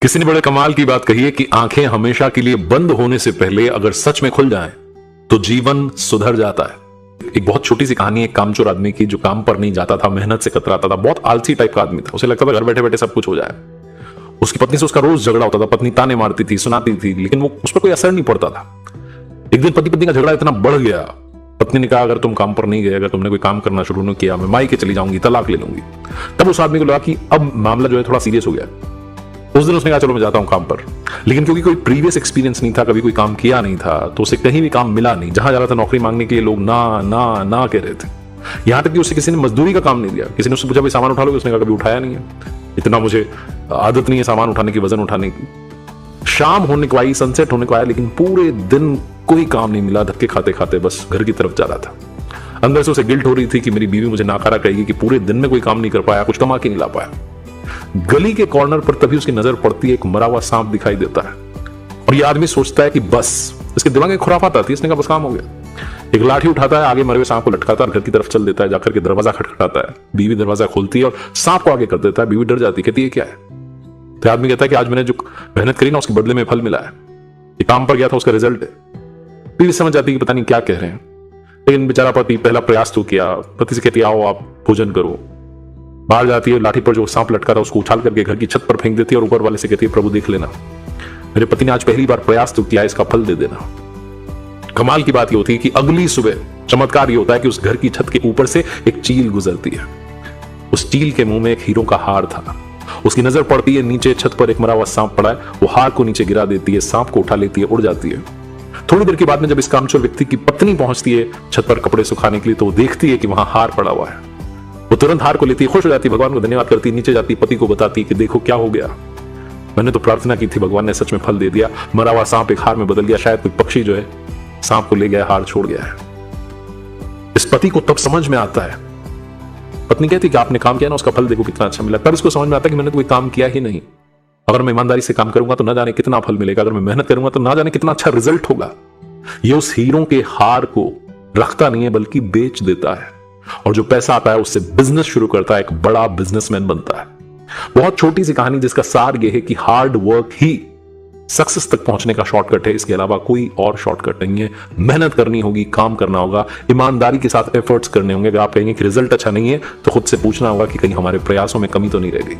किसी ने बड़े कमाल की बात कही है कि आंखें हमेशा के लिए बंद होने से पहले अगर सच में खुल जाएं तो जीवन सुधर जाता है। एक बहुत छोटी सी कहानी, एक कामचोर आदमी की जो काम पर नहीं जाता था, मेहनत से कतराता था, बहुत आलसी टाइप का आदमी था। उसे लगता था घर बैठे बैठे सब कुछ हो जाए। उसकी पत्नी से उसका रोज झगड़ा होता था, पत्नी ताने मारती थी, सुनाती थी, लेकिन वो उस पर कोई असर नहीं पड़ता था। एक दिन पति पत्नी का झगड़ा इतना बढ़ गया, पत्नी ने कहा अगर तुम काम पर नहीं गए, अगर तुमने कोई काम करना शुरू नहीं किया, मैं मायके चली जाऊंगी, तलाक ले लूंगी। तब उस आदमी को लगा कि अब मामला जो है थोड़ा सीरियस हो गया। उस दिन उसने कहा चलो मैं जाता हूं काम पर, लेकिन क्योंकि कोई प्रीवियस एक्सपीरियंस नहीं था, कभी कोई काम किया नहीं था, तो उसे कहीं भी काम मिला नहीं। जहां जा रहा था नौकरी मांगने के लिए लोग ना ना ना कह रहे थे। यहां तक कि उसे किसी ने मजदूरी का काम नहीं दिया। किसी ने उससे पूछा भाई सामान उठा लो, उसने कहा कभी उठाया नहीं है, इतना मुझे आदत नहीं है सामान उठाने की, वजन उठाने की। शाम होने को आई, सनसेट होने को आया, लेकिन पूरे दिन कोई काम नहीं मिला। धक्के खाते खाते बस घर की तरफ जा रहा था। अंदर से उसे गिल्ट हो रही थी कि मेरी बीवी मुझे नाकारा कहेगी कि पूरे दिन में कोई काम नहीं कर पाया, कुछ कमा के नहीं ला पाया। गली के कॉर्नर पर तभी उसकी नजर पड़ती है, एक मरा हुआ सांप दिखाई देता है और यह आदमी सोचता है कि बस, इसके दिमाग में खुराफात आती है, इसने कहा बस काम हो गया। एक लाठी उठाता है, आगे मरे हुए सांप को लटकाता है, घर की तरफ चल देता है। जाकर के दरवाजा खटखटाता है, बीवी दरवाजा खोलती है और सांप को आगे कर देता है। बीवी डर जाती है, कहती है क्या है? तो आदमी कहता है कि आज मैंने जो मेहनत करी ना उसके बदले में फल मिला है, ये काम पर गया था उसका रिजल्ट है। बीवी समझ जाती है कि पता नहीं क्या कह रहे हैं, लेकिन बेचारा पति पहला प्रयास तो किया। पति से कहती है आओ आप भोजन करो। बाहर जाती है, लाठी पर जो सांप लटका था उसको उछाल करके घर की छत पर फेंक देती है और ऊपर वाले से कहती है प्रभु देख लेना, मेरे पति ने आज पहली बार प्रयास तो किया, इसका फल दे देना। कमाल की बात ये होती है कि अगली सुबह चमत्कार ये होता है कि उस घर की छत के ऊपर से एक चील गुजरती है। उस चील के मुंह में एक हीरो का हार था। उसकी नजर पड़ती है, नीचे छत पर एक मरा हुआ सांप पड़ा है। वो हार को नीचे गिरा देती है, सांप को उठा लेती है, उड़ जाती है। थोड़ी देर के बाद में जब इस कामचोर व्यक्ति की पत्नी पहुंचती है छत पर कपड़े सुखाने के लिए, तो वो देखती है कि वहां हार पड़ा हुआ है। वो तुरंत हार को लेती है, खुश हो जाती है, भगवान को धन्यवाद करती है, नीचे जाती पति को बताती कि देखो क्या हो गया, मैंने तो प्रार्थना की थी, भगवान ने सच में फल दे दिया। मरा हुआ सांप एक हार में बदल गया, शायद कोई पक्षी जो है सांप को ले गया, हार छोड़ गया है। इस पति को तब समझ में आता है, पत्नी कहती कि आपने काम किया ना, उसका फल देखो कितना अच्छा मिला। तब इसको समझ में आता है कि मैंने तो कोई काम किया ही नहीं। अगर मैं ईमानदारी से काम करूंगा तो ना जाने कितना फल मिलेगा, अगर मैं मेहनत करूंगा तो ना जाने कितना अच्छा रिजल्ट होगा। ये उस हीरो के हार को रखता नहीं है बल्कि बेच देता है, और जो पैसा आता है उससे बिजनेस शुरू करता है, एक बड़ा बिजनेसमैन बनता है। बहुत छोटी सी कहानी जिसका सार यह है कि हार्ड वर्क ही सक्सेस तक पहुंचने का शॉर्टकट है, इसके अलावा कोई और शॉर्टकट नहीं है। मेहनत करनी होगी, काम करना होगा, ईमानदारी के साथ एफर्ट्स करने होंगे। अगर आप कहेंगे कि रिजल्ट अच्छा नहीं है तो खुद से पूछना होगा कि कहीं हमारे प्रयासों में कमी तो नहीं रह गई।